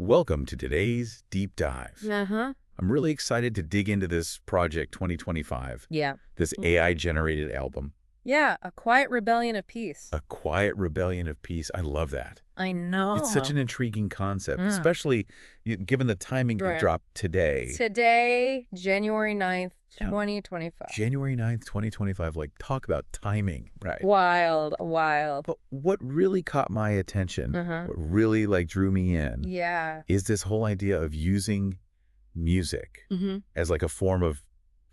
Welcome to today's deep dive. Uh-huh. I'm really excited to dig into this project 2025. Yeah. This AI-generated album. Yeah, a quiet rebellion of peace. A quiet rebellion of peace. I love that. I know. It's such an intriguing concept, especially given the timing it dropped today. Today, January 9th, 2025. January 9th, 2025. Like, talk about timing, right? Wild, wild. But what really caught my attention, what really drew me in, is this whole idea of using music as like a form of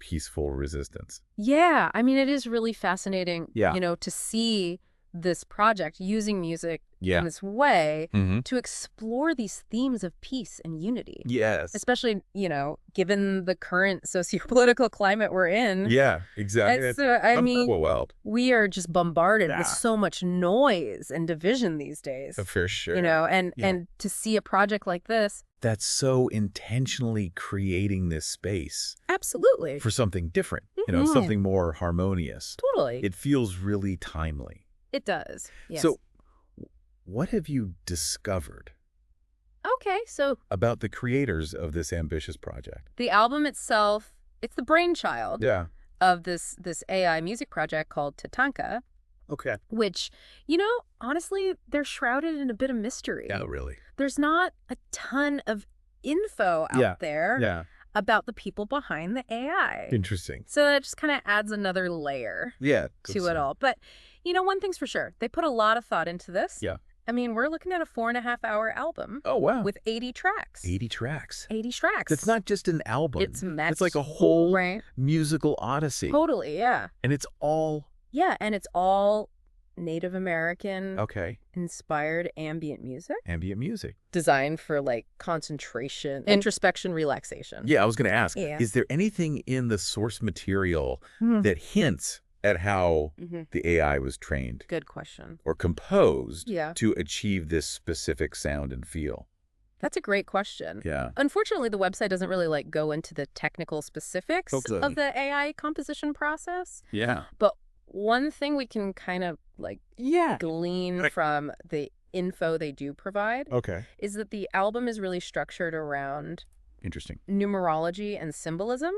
peaceful resistance. Yeah, I mean, it is really fascinating, Yeah. to see this project using music in this way to explore these themes of peace and unity. Yes. Especially, given the current socio-political climate we're in. Yeah, exactly. And so, I mean, wild. we are just bombarded with so much noise and division these days. For sure. And to see a project like this. That's so intentionally creating this space. Absolutely. For something different, something more harmonious. Totally. It feels really timely. It does. Yes. So what have you discovered? Okay, so about the creators of this ambitious project? The album itself, it's the brainchild of this AI music project called TATANKA. Okay. Which, honestly, they're shrouded in a bit of mystery. Yeah, really. There's not a ton of info out there about the people behind the AI. Interesting. So that just kind of adds another layer to it all. But, one thing's for sure. They put a lot of thought into this. Yeah. I mean, we're looking at a 4.5-hour album. Oh, wow. With 80 tracks. 80 tracks. 80 tracks. It's not just an album. It's like a whole musical odyssey. Totally, yeah. And it's all... Yeah, and it's all Native American inspired ambient music. Ambient music. Designed for concentration, introspection, relaxation. Yeah, I was going to ask, is there anything in the source material that hints at how the AI was trained? Good question. Or composed to achieve this specific sound and feel? That's a great question. Yeah. Unfortunately, the website doesn't really go into the technical specifics of the AI composition process. Yeah. But one thing we can kind of glean from the info they do provide is that the album is really structured around numerology and symbolism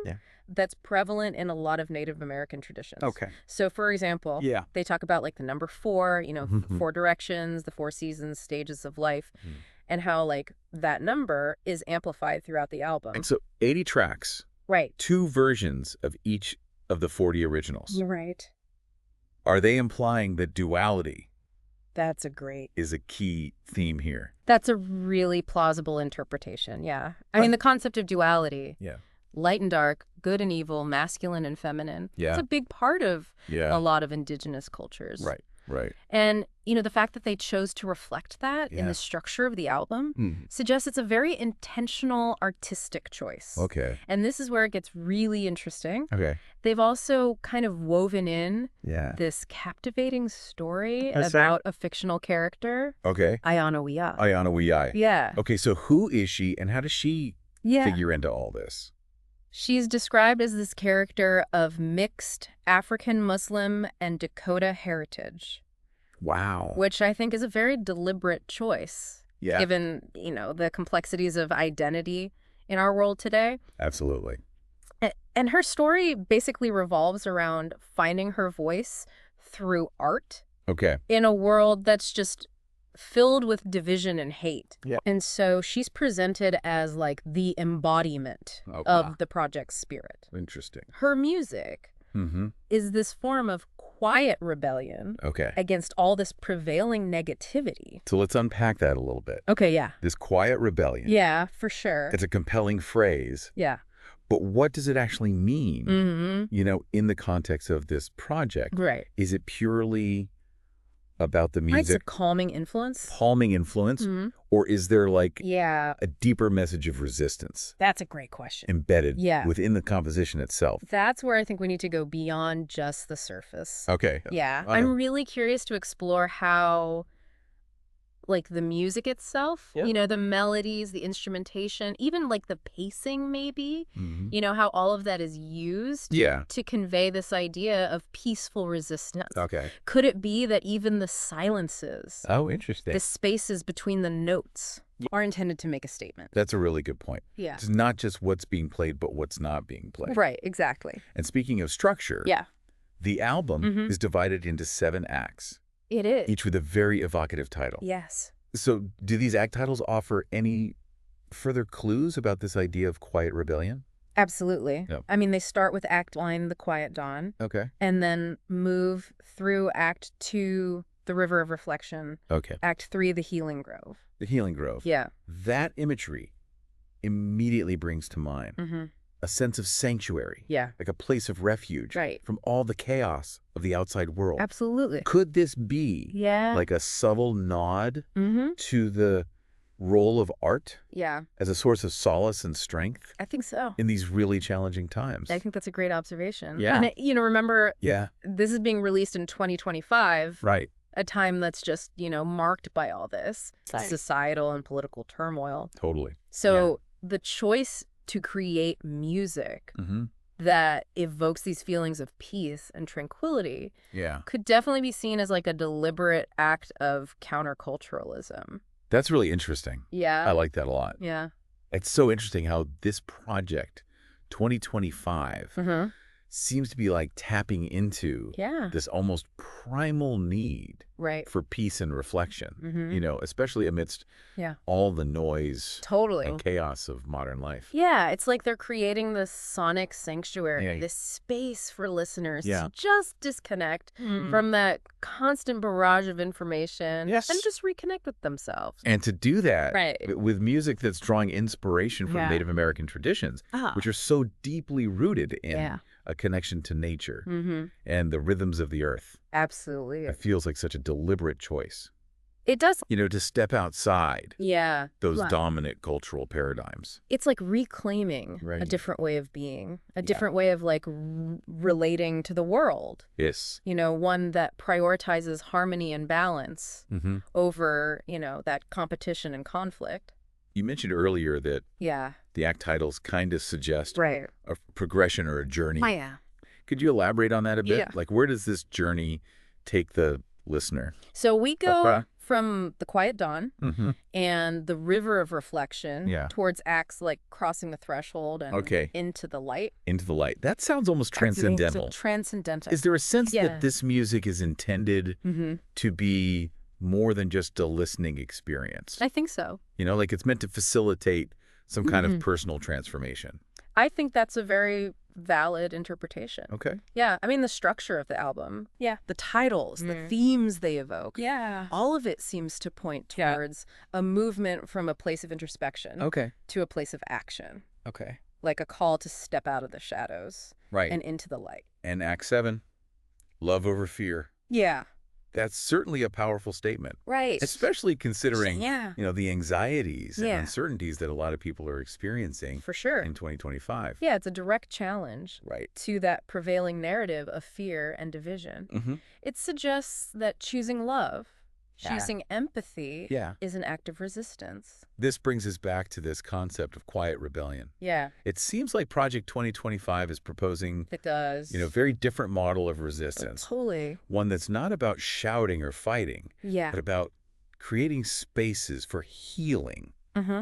that's prevalent in a lot of Native American traditions. So, for example, they talk about the number 4, 4 directions, the 4 seasons, stages of life, and how that number is amplified throughout the album. And so 80 tracks. Right. 2 versions of each of the 40 originals. Right. Are they implying that duality is a key theme here? That's a really plausible interpretation, yeah. I mean, the concept of duality, light and dark, good and evil, masculine and feminine, it's a big part of a lot of indigenous cultures. Right. And, the fact that they chose to reflect that in the structure of the album suggests it's a very intentional artistic choice. Okay. And this is where it gets really interesting. Okay. They've also kind of woven in this captivating story about a fictional character. Okay. Ayana Wiyai. Yeah. Okay, so who is she and how does she figure into all this? She's described as this character of mixed African Muslim and Dakota heritage. Wow. Which I think is a very deliberate choice. Yeah. Given, the complexities of identity in our world today. Absolutely. And her story basically revolves around finding her voice through art. Okay. In a world that's just filled with division and hate. Yeah. And so she's presented as the embodiment of the project's spirit. Interesting. Her music is this form of quiet rebellion against all this prevailing negativity. So let's unpack that a little bit. Okay, yeah. This quiet rebellion. Yeah, for sure. It's a compelling phrase. Yeah. But what does it actually mean, in the context of this project? Right. Is it purely about the music? It's a calming influence. Calming influence? Or is there a deeper message of resistance? That's a great question. Embedded within the composition itself? That's where I think we need to go beyond just the surface. Okay. Yeah. I'm really curious to explore how the music itself, the melodies, the instrumentation, even the pacing maybe, how all of that is used to convey this idea of peaceful resistance. Okay. Could it be that even the silences, interesting, the spaces between the notes, are intended to make a statement. That's a really good point. Yeah. It's not just what's being played, but what's not being played. Right, exactly. And speaking of structure, the album is divided into 7 acts. It is. Each with a very evocative title. Yes. So do these act titles offer any further clues about this idea of quiet rebellion? Absolutely. Yep. I mean, they start with Act 1, The Quiet Dawn. Okay. And then move through Act 2, The River of Reflection. Okay. Act 3, The Healing Grove. The Healing Grove. Yeah. That imagery immediately brings to mind a sense of sanctuary. Yeah. Like a place of refuge. Right. From all the chaos of the outside world. Absolutely. Could this be like a subtle nod to the role of art as a source of solace and strength? I think so. In these really challenging times. I think that's a great observation. Yeah. And, remember, this is being released in 2025. Right. A time that's just, marked by all this societal and political turmoil. Totally. So the choice to create music that evokes these feelings of peace and tranquility could definitely be seen as like a deliberate act of counterculturalism. That's really interesting. Yeah. I like that a lot. Yeah. It's so interesting how this project, 2025, seems to be like tapping into this almost primal need for peace and reflection, especially amidst all the noise and chaos of modern life. Yeah, it's like they're creating this sonic sanctuary, this space for listeners to just disconnect from that constant barrage of information and just reconnect with themselves. And to do that with music that's drawing inspiration from Native American traditions, which are so deeply rooted in a connection to nature and the rhythms of the earth. Absolutely. It feels like such a deliberate choice. It does. To step outside those Wow. dominant cultural paradigms. It's like reclaiming a different way of being, a different way of like relating to the world. Yes. One that prioritizes harmony and balance over, that competition and conflict. You mentioned earlier that the act titles kind of suggest a progression or a journey. Oh, yeah. Could you elaborate on that a bit? Yeah. Like, where does this journey take the listener? So we go from The Quiet Dawn and The River of Reflection towards acts like Crossing the Threshold and Into the Light. Into the Light. That sounds almost transcendental. Transcendental. Is there a sense that this music is intended to be more than just a listening experience? I think so. Like it's meant to facilitate some kind of personal transformation. I think that's a very valid interpretation. Okay. Yeah. I mean, the structure of the album. Yeah. The titles, the themes they evoke. Yeah. All of it seems to point towards a movement from a place of introspection to a place of action. Okay. Like a call to step out of the shadows and into the light. And Act 7, love over fear. Yeah. That's certainly a powerful statement. Right. Especially considering, the anxieties and uncertainties that a lot of people are experiencing for sure in 2025. Yeah, it's a direct challenge to that prevailing narrative of fear and division. It suggests that choosing love, choosing empathy is an act of resistance. This brings us back to this concept of quiet rebellion. Yeah. It seems like Project 2025 is proposing a very different model of resistance. Totally. One that's not about shouting or fighting, but about creating spaces for healing,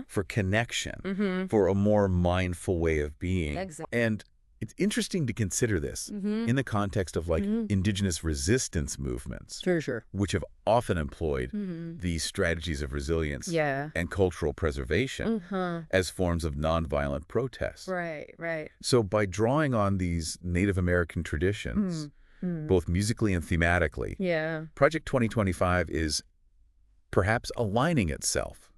for connection, for a more mindful way of being. Exactly. And it's interesting to consider this in the context of like indigenous resistance movements, which have often employed these strategies of resilience and cultural preservation as forms of nonviolent protest. Right. So by drawing on these Native American traditions, both musically and thematically, Project 2025 is perhaps aligning itself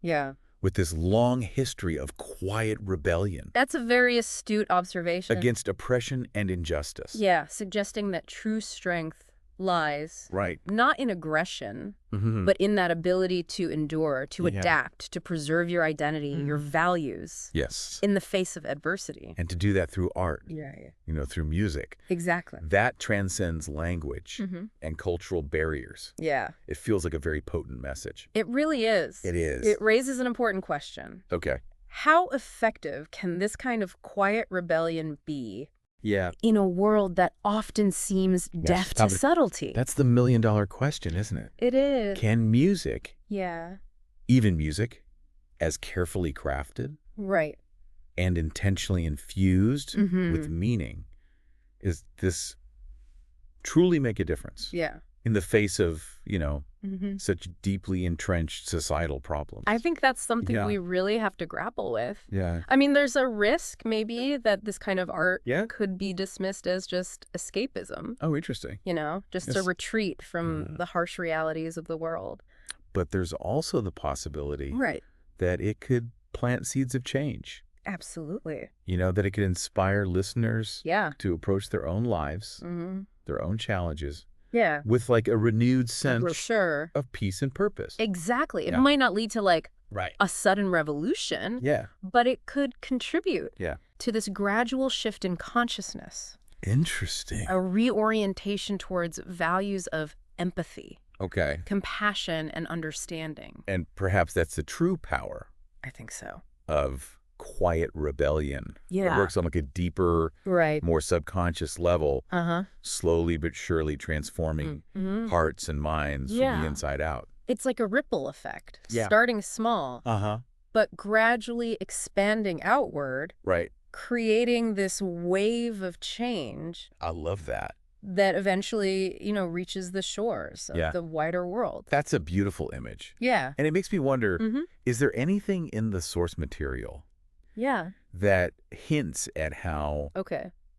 with this long history of quiet rebellion. That's a very astute observation. Against oppression and injustice. Yeah, suggesting that true strength lies not in aggression, but in that ability to endure, to adapt, to preserve your identity, your values. Yes. In the face of adversity. And to do that through art. Through music. Exactly. That transcends language and cultural barriers. Yeah. It feels like a very potent message. It really is. It is. It raises an important question. Okay. How effective can this kind of quiet rebellion be in a world that often seems deaf to subtlety? That's the million-dollar question, isn't it? It is. Can music, even music, as carefully crafted Right. and intentionally infused with meaning, is this truly make a difference Yeah. in the face of, such deeply entrenched societal problems? I think that's something we really have to grapple with. Yeah. I mean, there's a risk maybe that this kind of art could be dismissed as just escapism. Oh, interesting. Just a retreat from the harsh realities of the world. But there's also the possibility Right. that it could plant seeds of change. Absolutely. That it could inspire listeners Yeah. to approach their own lives, their own challenges, Yeah. with like a renewed sense For sure. of peace and purpose. Exactly. It might not lead to like Right. a sudden revolution, Yeah. but it could contribute Yeah. to this gradual shift in consciousness, Interesting. a reorientation towards values of empathy, Okay. compassion, and understanding. And perhaps that's the true power I think so. of quiet rebellion. Yeah. It works on like a deeper, Right. more subconscious level, Uh-huh. slowly but surely transforming hearts and minds from the inside out. It's like a ripple effect, Yeah. starting small, Uh-huh. but gradually expanding outward, Right. creating this wave of change I love that. that eventually, reaches the shores of the wider world. That's a beautiful image. Yeah. And it makes me wonder, is there anything in the source material Yeah. that hints at how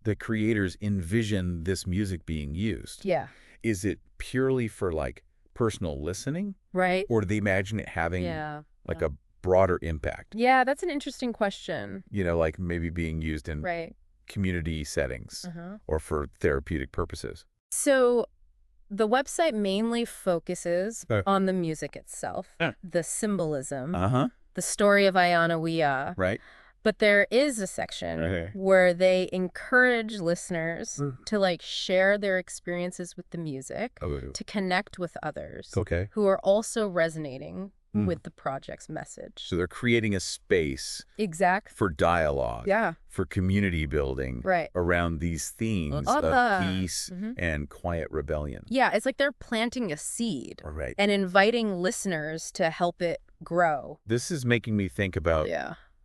the creators envision this music being used? Yeah. Is it purely for like personal listening? Right. Or do they imagine it having like a broader impact? Yeah, that's an interesting question. Like maybe being used in community settings or for therapeutic purposes. So the website mainly focuses on the music itself, the symbolism, the story of Ayana Wea. Right. But there is a section where they encourage listeners to like share their experiences with the music, to connect with others who are also resonating with the project's message. So they're creating a space for dialogue, for community building around these themes of peace and quiet rebellion. Yeah, it's like they're planting a seed and inviting listeners to help it grow. This is making me think about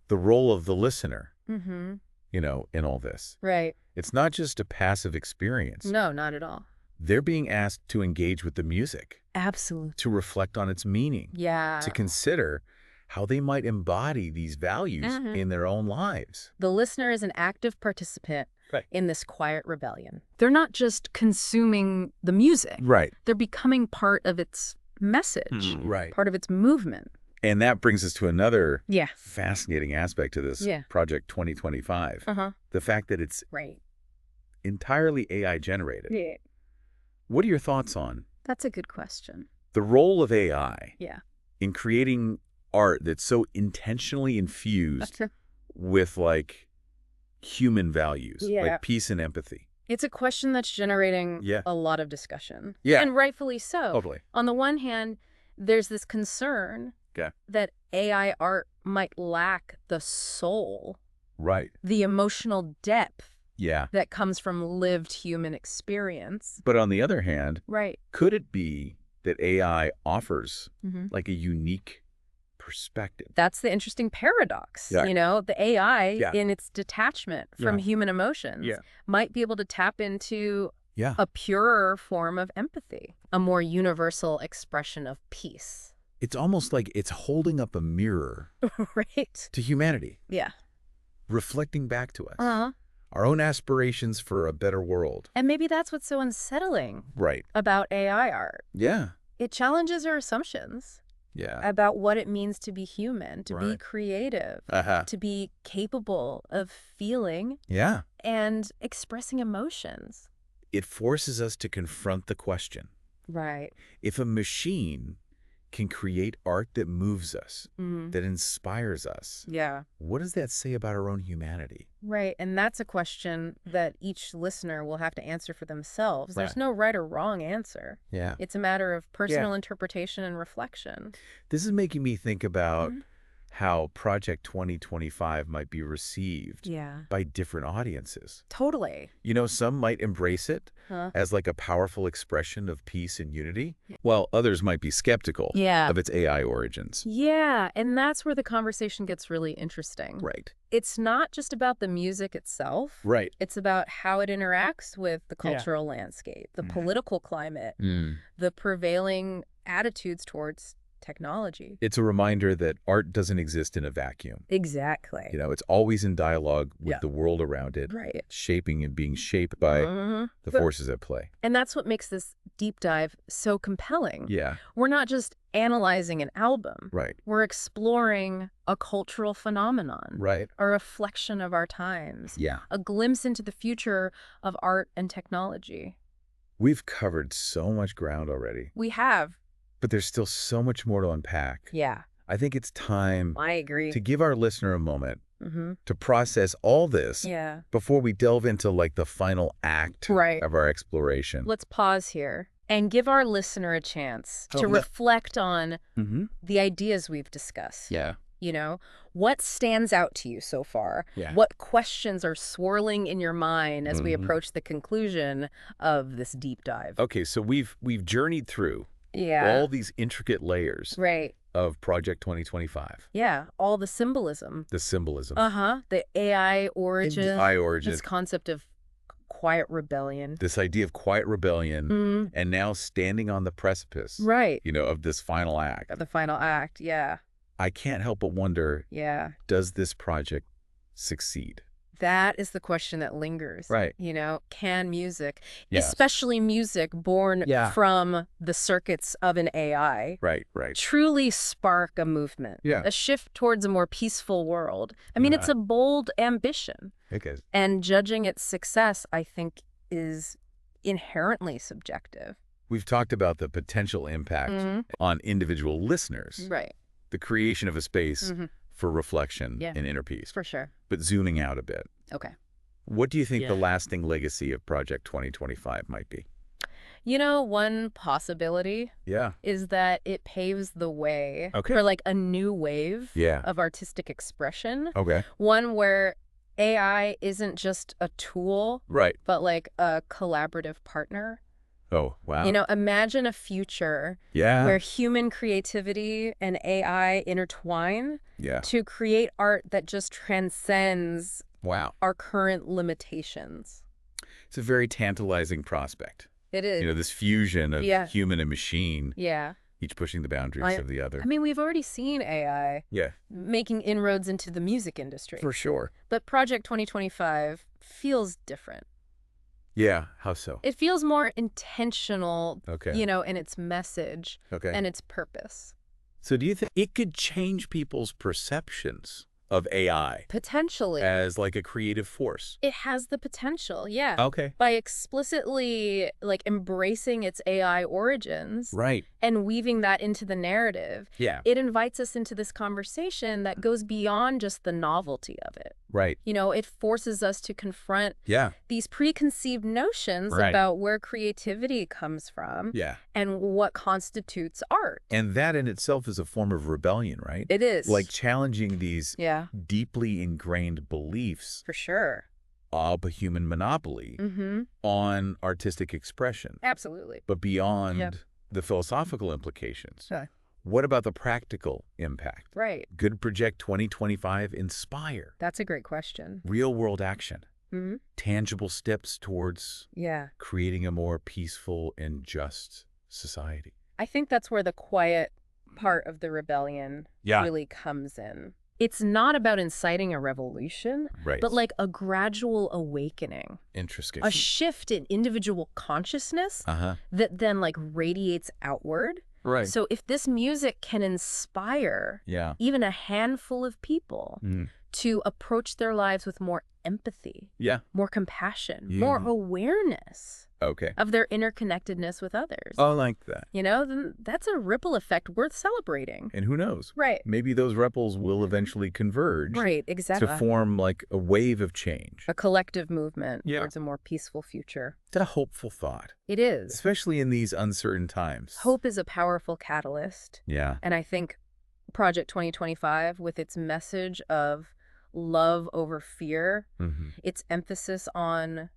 the role of the listener, in all this. Right. It's not just a passive experience. No, not at all. They're being asked to engage with the music. Absolutely. To reflect on its meaning. Yeah. To consider how they might embody these values in their own lives. The listener is an active participant in this quiet rebellion. They're not just consuming the music. Right. They're becoming part of its message. Right. Part of its movement. And that brings us to another fascinating aspect to this Project 2025. The fact that it's entirely AI generated. Yeah. What are your thoughts on That's a good question. the role of AI Yeah. in creating art that's so intentionally infused with like human values, like peace and empathy? It's a question that's generating a lot of discussion. Yeah. And rightfully so. Totally. On the one hand, there's this concern that AI art might lack the soul, the emotional depth that comes from lived human experience. But on the other hand, could it be that AI offers like a unique perspective? That's the interesting paradox. The AI in its detachment from human emotions might be able to tap into a purer form of empathy, a more universal expression of peace. It's almost like it's holding up a mirror to humanity. Yeah. Reflecting back to us. Our own aspirations for a better world. And maybe that's what's so unsettling Right. about AI art. Yeah. It challenges our assumptions about what it means to be human, to be creative, to be capable of feeling and expressing emotions. It forces us to confront the question. Right. If a machine can create art that moves us, that inspires us, what does that say about our own humanity? Right. And that's a question that each listener will have to answer for themselves. There's no right or wrong answer. Yeah. It's a matter of personal interpretation and reflection. This is making me think about how Project 2025 might be received by different audiences. Totally. You know, some might embrace it as like a powerful expression of peace and unity, while others might be skeptical of its AI origins. Yeah, and that's where the conversation gets really interesting. Right. It's not just about the music itself. Right. It's about how it interacts with the cultural landscape, the political climate, the prevailing attitudes towards technology. It's a reminder that art doesn't exist in a vacuum. Exactly. You know, it's always in dialogue with the world around it, shaping and being shaped by the forces at play. And that's what makes this deep dive so compelling. Yeah. We're not just analyzing an album. Right. We're exploring a cultural phenomenon. Right. A reflection of our times. Yeah. A glimpse into the future of art and technology. We've covered so much ground already. We have. But there's still so much more to unpack. Yeah. I think it's time I agree. to give our listener a moment to process all this before we delve into like the final act of our exploration. Let's pause here and give our listener a chance to reflect on the ideas we've discussed. Yeah. You know, what stands out to you so far? Yeah. What questions are swirling in your mind as we approach the conclusion of this deep dive? Okay, so we've journeyed through all these intricate layers of Project 2025. Yeah, all the symbolism. The symbolism. The AI origin. The AI origin. This concept of quiet rebellion. This idea of quiet rebellion and now standing on the precipice. Right. You know, of this final act. The final act, I can't help but wonder, does this project succeed? That is the question that lingers. Right. You know, can music, especially music born from the circuits of an AI, truly spark a movement, a shift towards a more peaceful world? I mean, it's a bold ambition. Okay. And judging its success, I think, is inherently subjective. We've talked about the potential impact on individual listeners. Right. The creation of a space for reflection and inner peace. For sure. But zooming out a bit. Okay. What do you think the lasting legacy of Project 2025 might be? You know, one possibility is that it paves the way for like a new wave of artistic expression. Okay. One where AI isn't just a tool, but like a collaborative partner. Oh, wow. You know, imagine a future where human creativity and AI intertwine to create art that just transcends our current limitations. It's a very tantalizing prospect. It is. You know, this fusion of human and machine, each pushing the boundaries of the other. I mean, we've already seen AI making inroads into the music industry. For sure. But Project 2025 feels different. Yeah, how so? It feels more intentional, you know, in its message and its purpose. So do you think it could change people's perceptions of AI? Potentially. As like a creative force? It has the potential, yeah. Okay. By explicitly like embracing its AI origins and weaving that into the narrative, it invites us into this conversation that goes beyond just the novelty of it. Right. You know, it forces us to confront these preconceived notions about where creativity comes from and what constitutes art. And that in itself is a form of rebellion, right? It is. Like challenging these deeply ingrained beliefs. For sure. Of a human monopoly on artistic expression. Absolutely. But beyond the philosophical implications. What about the practical impact? Right. Could Project 2025 inspire? That's a great question. Real-world action. Tangible steps towards creating a more peaceful and just society. I think that's where the quiet part of the rebellion really comes in. It's not about inciting a revolution, but like a gradual awakening. Interesting. A shift in individual consciousness that then like radiates outward. Right. So if this music can inspire even a handful of people to approach their lives with more empathy, more compassion, more awareness of their interconnectedness with others. I like that. You know, then that's a ripple effect worth celebrating. And who knows? Right. Maybe those ripples will eventually converge. Right, exactly. To form like a wave of change. A collective movement towards a more peaceful future. It's a hopeful thought. It is. Especially in these uncertain times. Hope is a powerful catalyst. Yeah. And I think Project 2025, with its message of love over fear, its emphasis on,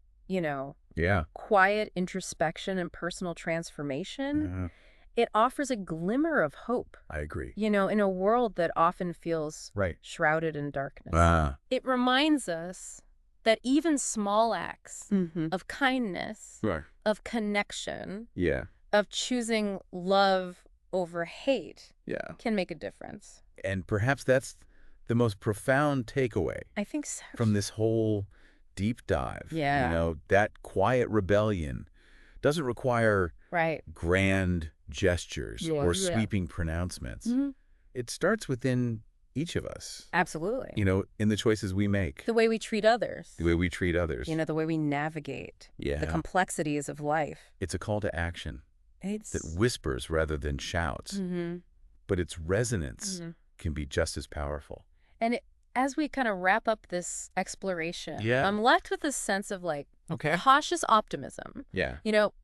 quiet introspection and personal transformation, it offers a glimmer of hope. I agree. In a world that often feels shrouded in darkness. It reminds us that even small acts of kindness, of connection, of choosing love over hate can make a difference. And perhaps that's the most profound takeaway. I think so. From this whole deep dive. That quiet rebellion doesn't require grand gestures or sweeping pronouncements. It starts within each of us. Absolutely. In the choices we make. The way we treat others. The way we treat others. The way we navigate the complexities of life. It's a call to action that whispers rather than shouts. But its resonance can be just as powerful. And as we kind of wrap up this exploration, I'm left with this sense of cautious optimism.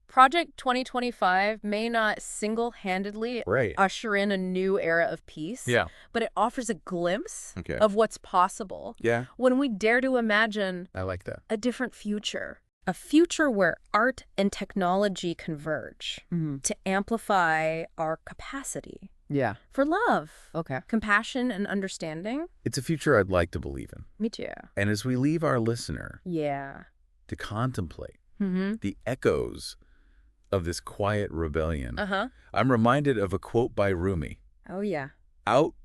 Project 2025 may not single-handedly usher in a new era of peace, but it offers a glimpse of what's possible when we dare to imagine a different future. A future where art and technology converge to amplify our capacity for love, compassion, and understanding. It's a future I'd like to believe in. Me too. And as we leave our listener to contemplate the echoes of this quiet rebellion, I'm reminded of a quote by Rumi. Oh, yeah. Out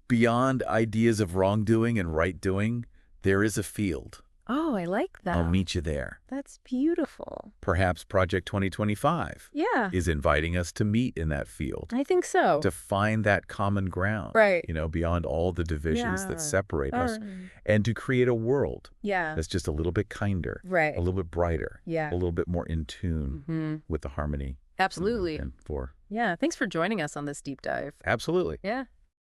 beyond ideas of wrongdoing and right doing, there is a field. Oh, I like that. I'll meet you there. That's beautiful. Perhaps Project 2025 is inviting us to meet in that field. I think so. To find that common ground, beyond all the divisions that separate us, and to create a world that's just a little bit kinder, a little bit brighter, a little bit more in tune with the harmony. Absolutely. And for. Yeah, thanks for joining us on this deep dive. Absolutely. Yeah.